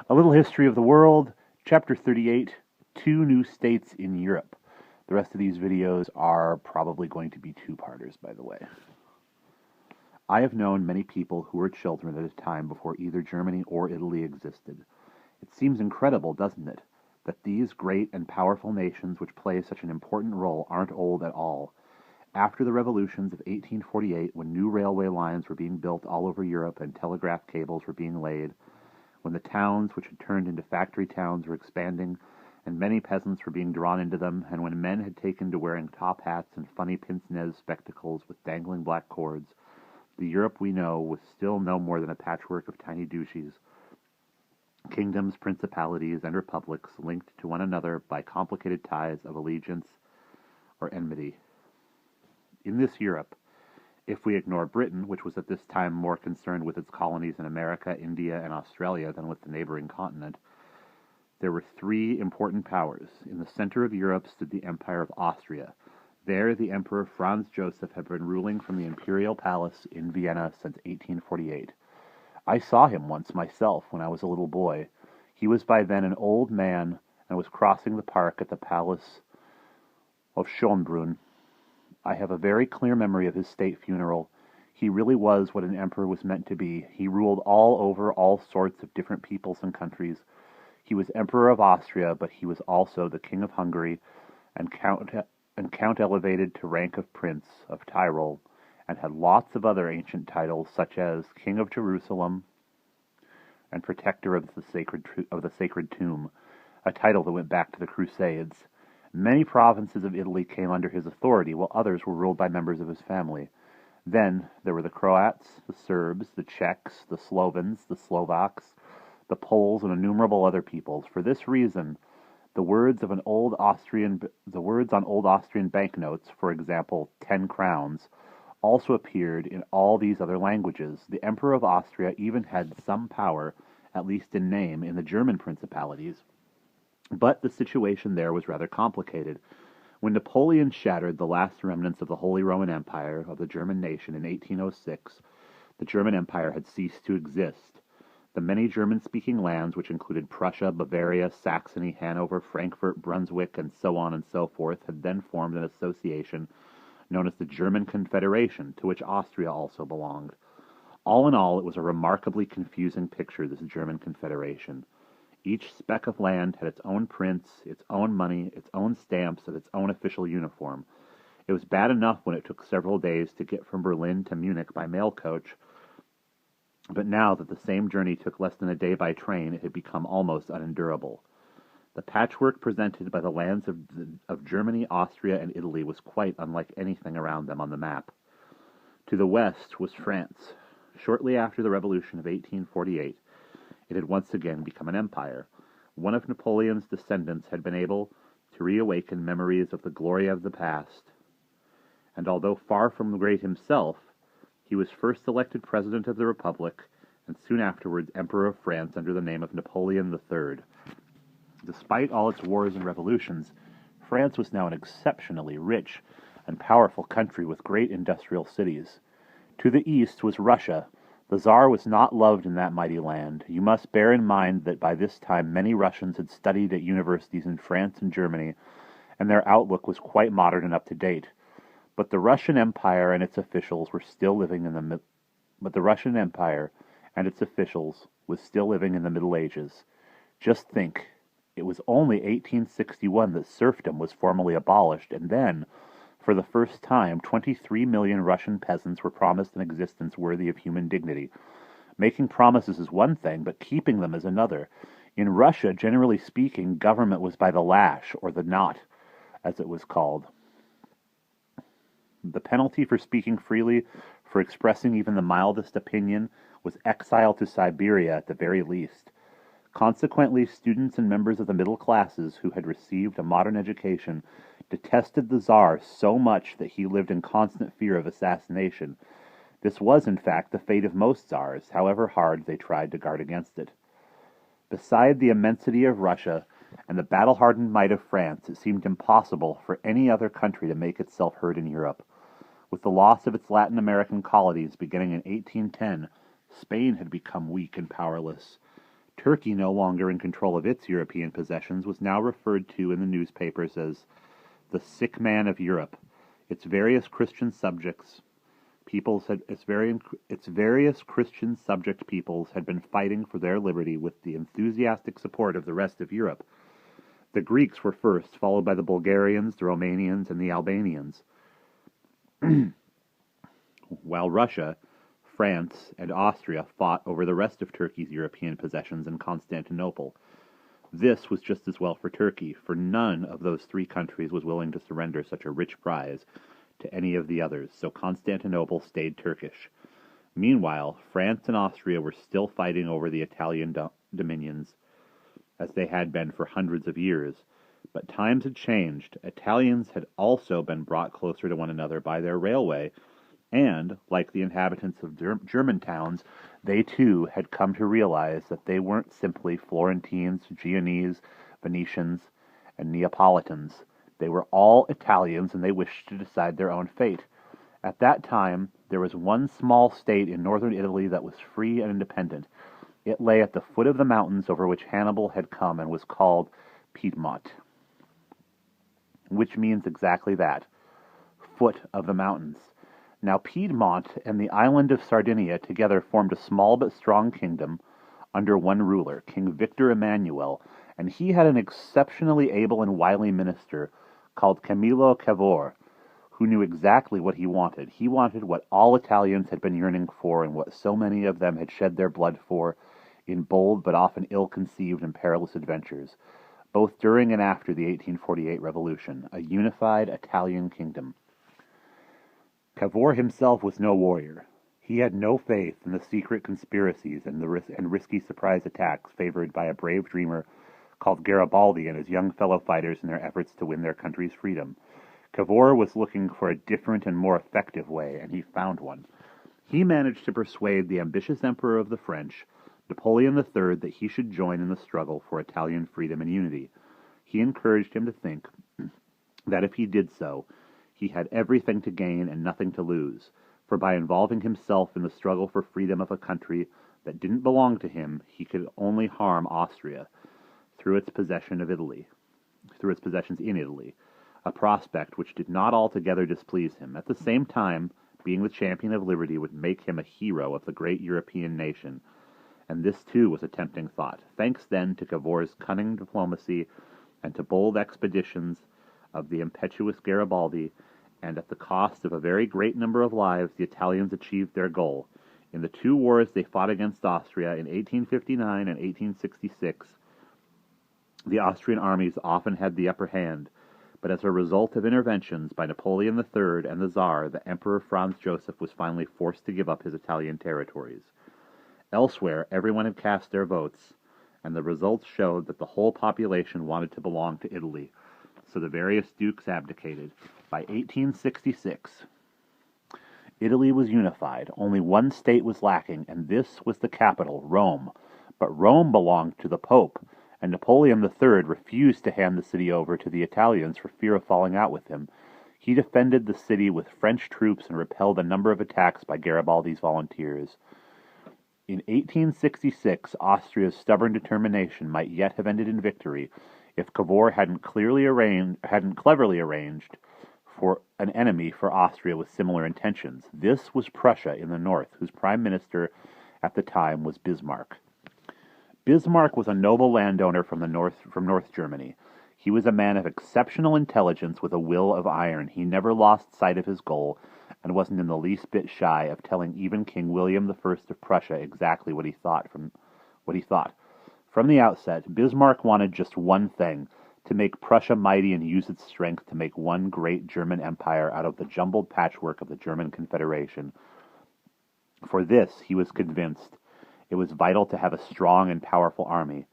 A Little History of the World, Chapter 38, Two New States in Europe. The rest of these videos are probably going to be two-parters, by the way. I have known many people who were children at a time before either Germany or Italy existed. It seems incredible, doesn't it, that these great and powerful nations which play such an important role aren't old at all. After the revolutions of 1848, when new railway lines were being built all over Europe and telegraph cables were being laid, when the towns which had turned into factory towns were expanding, and many peasants were being drawn into them, and when men had taken to wearing top hats and funny pince-nez spectacles with dangling black cords, the Europe we know was still no more than a patchwork of tiny duchies, kingdoms, principalities, and republics linked to one another by complicated ties of allegiance or enmity. In this Europe, if we ignore Britain, which was at this time more concerned with its colonies in America, India, and Australia than with the neighboring continent, there were three important powers. In the center of Europe stood the Empire of Austria. There, the Emperor Franz Joseph had been ruling from the imperial palace in Vienna since 1848. I saw him once myself when I was a little boy. He was by then an old man and was crossing the park at the palace of Schönbrunn. I have a very clear memory of his state funeral. He really was what an emperor was meant to be. He ruled all over all sorts of different peoples and countries. He was Emperor of Austria, but he was also the King of Hungary and Count elevated to rank of Prince of Tyrol, and had lots of other ancient titles such as King of Jerusalem and Protector of the Sacred Tomb, a title that went back to the Crusades. Many provinces of Italy came under his authority, while others were ruled by members of his family. Then there were the Croats, the Serbs, the Czechs, the Slovens, the Slovaks, the Poles, and innumerable other peoples. For this reason, the words on old Austrian banknotes, for example, 10 crowns, also appeared in all these other languages. The Emperor of Austria even had some power, at least in name, in the German principalities. But the situation there was rather complicated. When Napoleon shattered the last remnants of the Holy Roman Empire of the German nation in 1806, the German Empire had ceased to exist. The many German-speaking lands, which included Prussia, Bavaria, Saxony, Hanover, Frankfurt, Brunswick, and so on and so forth, had then formed an association known as the German Confederation, to which Austria also belonged. All in all, it was a remarkably confusing picture, this German Confederation. Each speck of land had its own prince, its own money, its own stamps, and its own official uniform. It was bad enough when it took several days to get from Berlin to Munich by mail coach, but now that the same journey took less than a day by train, it had become almost unendurable. The patchwork presented by the lands of Germany, Austria, and Italy was quite unlike anything around them on the map. To the west was France. Shortly after the Revolution of 1848, it had once again become an empire. One of Napoleon's descendants had been able to reawaken memories of the glory of the past. And although far from great himself, he was first elected President of the Republic, and soon afterwards Emperor of France under the name of Napoleon III. Despite all its wars and revolutions, France was now an exceptionally rich and powerful country with great industrial cities. To the east was Russia. The Tsar was not loved in that mighty land. You must bear in mind that by this time many Russians had studied at universities in France and Germany, and their outlook was quite modern and up to date. But the Russian Empire and its officials was still living in the Middle Ages. Just think, it was only 1861 that serfdom was formally abolished, and then, for the first time, 23 million Russian peasants were promised an existence worthy of human dignity. Making promises is one thing, but keeping them is another. In Russia, generally speaking, government was by the lash, or the knot, as it was called. The penalty for speaking freely, for expressing even the mildest opinion, was exile to Siberia at the very least. Consequently, students and members of the middle classes who had received a modern education detested the Tsar so much that he lived in constant fear of assassination. This was, in fact, the fate of most Tsars, however hard they tried to guard against it. Beside the immensity of Russia and the battle-hardened might of France, it seemed impossible for any other country to make itself heard in Europe. With the loss of its Latin American colonies beginning in 1810, Spain had become weak and powerless. Turkey, no longer in control of its European possessions, was now referred to in the newspapers as the sick man of Europe. Its various Christian subject peoples had been fighting for their liberty with the enthusiastic support of the rest of Europe. The Greeks were first, followed by the Bulgarians, the Romanians, and the Albanians, while Russia, France, and Austria fought over the rest of Turkey's European possessions in Constantinople. This was just as well for Turkey, for none of those three countries was willing to surrender such a rich prize to any of the others, so Constantinople stayed Turkish. Meanwhile, France and Austria were still fighting over the Italian dominions, as they had been for hundreds of years. But times had changed. Italians had also been brought closer to one another by their railway, and, like the inhabitants of German towns, they too had come to realize that they weren't simply Florentines, Genoese, Venetians, and Neapolitans. They were all Italians, and they wished to decide their own fate. At that time, there was one small state in northern Italy that was free and independent. It lay at the foot of the mountains over which Hannibal had come and was called Piedmont, which means exactly that, foot of the mountains. Now Piedmont and the island of Sardinia together formed a small but strong kingdom under one ruler, King Victor Emmanuel, and he had an exceptionally able and wily minister called Camillo Cavour, who knew exactly what he wanted. He wanted what all Italians had been yearning for and what so many of them had shed their blood for in bold but often ill-conceived and perilous adventures, both during and after the 1848 revolution, a unified Italian kingdom. Cavour himself was no warrior. He had no faith in the secret conspiracies and risky surprise attacks favored by a brave dreamer called Garibaldi and his young fellow fighters in their efforts to win their country's freedom. Cavour was looking for a different and more effective way, and he found one. He managed to persuade the ambitious emperor of the French, Napoleon III, that he should join in the struggle for Italian freedom and unity. He encouraged him to think that if he did so, he had everything to gain and nothing to lose, for by involving himself in the struggle for freedom of a country that didn't belong to him, he could only harm Austria through its possessions in Italy, a prospect which did not altogether displease him. At the same time, being the champion of liberty would make him a hero of the great European nation, and this too was a tempting thought. Thanks then to Cavour's cunning diplomacy and to bold expeditions of the impetuous Garibaldi, and at the cost of a very great number of lives, the Italians achieved their goal. In the two wars they fought against Austria in 1859 and 1866, the Austrian armies often had the upper hand, but as a result of interventions by Napoleon III and the Tsar, the Emperor Franz Joseph was finally forced to give up his Italian territories. Elsewhere, everyone had cast their votes, and the results showed that the whole population wanted to belong to Italy, so the various dukes abdicated. By 1866, Italy was unified. Only one state was lacking, and this was the capital, Rome. But Rome belonged to the Pope, and Napoleon III refused to hand the city over to the Italians for fear of falling out with him. He defended the city with French troops and repelled a number of attacks by Garibaldi's volunteers. In 1866, Austria's stubborn determination might yet have ended in victory if Cavour hadn't cleverly arranged for an enemy for Austria with similar intentions. This was Prussia in the north, whose prime minister at the time was Bismarck. Bismarck was a noble landowner from North Germany. He was a man of exceptional intelligence with a will of iron. He never lost sight of his goal, and wasn't in the least bit shy of telling even King William I of Prussia exactly what he thought. From the outset, Bismarck wanted just one thing: to make Prussia mighty and use its strength to make one great German empire out of the jumbled patchwork of the German Confederation. For this, he was convinced, it was vital to have a strong and powerful army.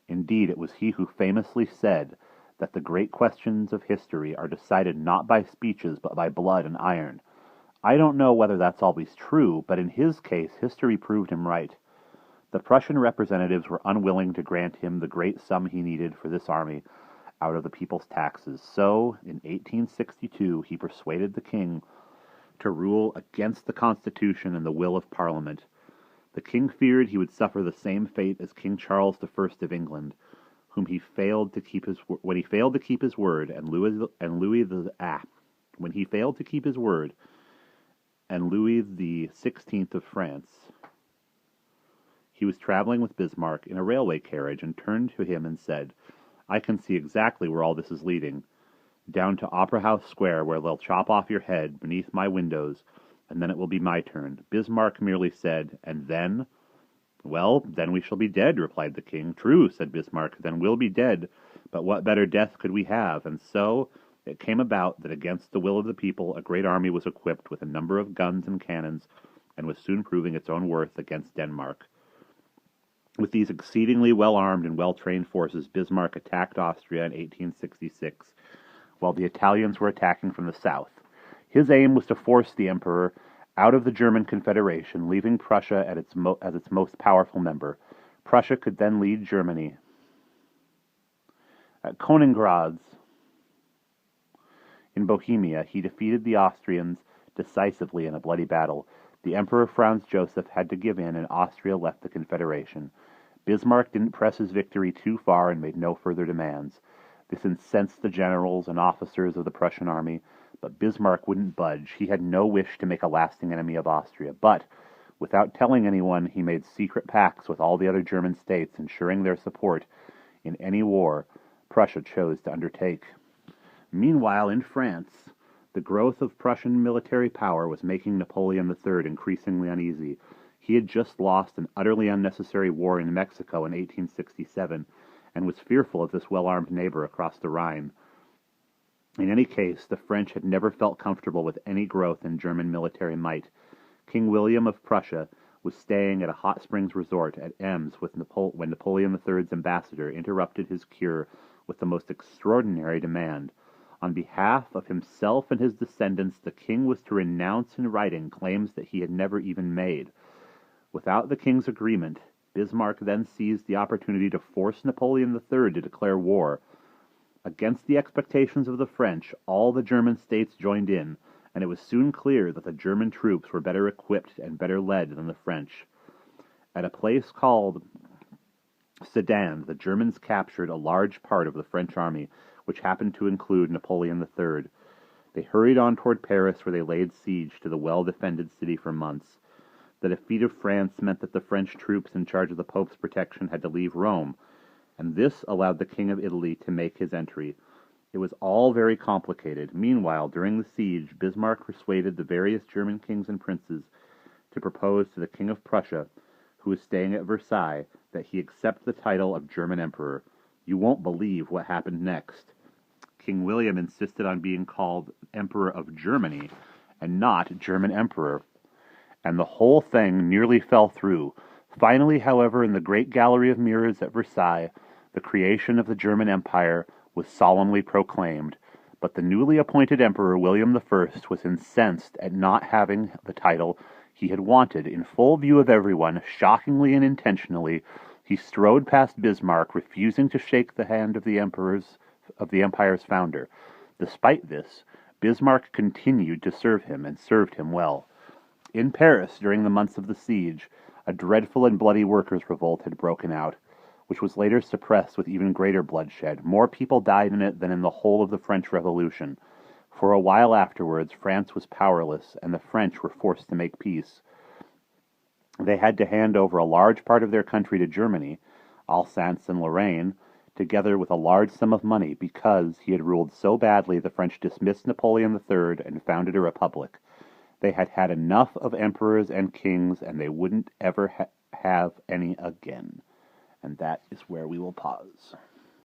Indeed, it was he who famously said that the great questions of history are decided not by speeches but by blood and iron. I don't know whether that's always true, but in his case, history proved him right. The Prussian representatives were unwilling to grant him the great sum he needed for this army out of the people's taxes. So, in 1862, he persuaded the king to rule against the Constitution and the will of Parliament. The king feared he would suffer the same fate as King Charles I of England, when he failed to keep his word, and Louis the 16th of France. He was traveling with Bismarck in a railway carriage and turned to him and said, "I can see exactly where all this is leading. Down to Opera House Square, where they'll chop off your head beneath my windows, and then it will be my turn." Bismarck merely said, "And then?" "Well, then we shall be dead," replied the king. "True," said Bismarck, "then we'll be dead, but what better death could we have?" And so it came about that against the will of the people a great army was equipped with a number of guns and cannons, and was soon proving its own worth against Denmark. With these exceedingly well-armed and well-trained forces, Bismarck attacked Austria in 1866, while the Italians were attacking from the south. His aim was to force the emperor out of the German Confederation, leaving Prussia as its most powerful member. Prussia could then lead Germany. At Königgrätz, in Bohemia, he defeated the Austrians decisively in a bloody battle. The Emperor Franz Joseph had to give in, and Austria left the Confederation. Bismarck didn't press his victory too far and made no further demands. This incensed the generals and officers of the Prussian army, but Bismarck wouldn't budge. He had no wish to make a lasting enemy of Austria, but, without telling anyone, he made secret pacts with all the other German states, ensuring their support in any war Prussia chose to undertake. Meanwhile, in France, the growth of Prussian military power was making Napoleon III increasingly uneasy. He had just lost an utterly unnecessary war in Mexico in 1867, and was fearful of this well-armed neighbor across the Rhine. In any case, the French had never felt comfortable with any growth in German military might. King William of Prussia was staying at a hot springs resort at Ems when Napoleon III's ambassador interrupted his cure with the most extraordinary demand. On behalf of himself and his descendants, the king was to renounce in writing claims that he had never even made. Without the king's agreement, Bismarck then seized the opportunity to force Napoleon III to declare war. Against the expectations of the French, all the German states joined in, and it was soon clear that the German troops were better equipped and better led than the French. At a place called Sedan, the Germans captured a large part of the French army, which happened to include Napoleon III. They hurried on toward Paris, where they laid siege to the well-defended city for months. The defeat of France meant that the French troops in charge of the Pope's protection had to leave Rome, and this allowed the King of Italy to make his entry. It was all very complicated. Meanwhile, during the siege, Bismarck persuaded the various German kings and princes to propose to the King of Prussia, who was staying at Versailles, that he accept the title of German Emperor. You won't believe what happened next. King William insisted on being called Emperor of Germany, and not German Emperor, and the whole thing nearly fell through. Finally, however, in the great gallery of mirrors at Versailles, the creation of the German Empire was solemnly proclaimed, but the newly appointed Emperor William I was incensed at not having the title he had wanted. In full view of everyone, shockingly and intentionally, he strode past Bismarck, refusing to shake the hand of the empire's founder. Despite this, Bismarck continued to serve him, and served him well. In Paris, during the months of the siege, a dreadful and bloody workers' revolt had broken out, which was later suppressed with even greater bloodshed. More people died in it than in the whole of the French Revolution. For a while afterwards, France was powerless, and the French were forced to make peace. They had to hand over a large part of their country to Germany, Alsace and Lorraine, together with a large sum of money, because he had ruled so badly the French dismissed Napoleon III and founded a republic. They had had enough of emperors and kings, and they wouldn't ever have any again. And that is where we will pause.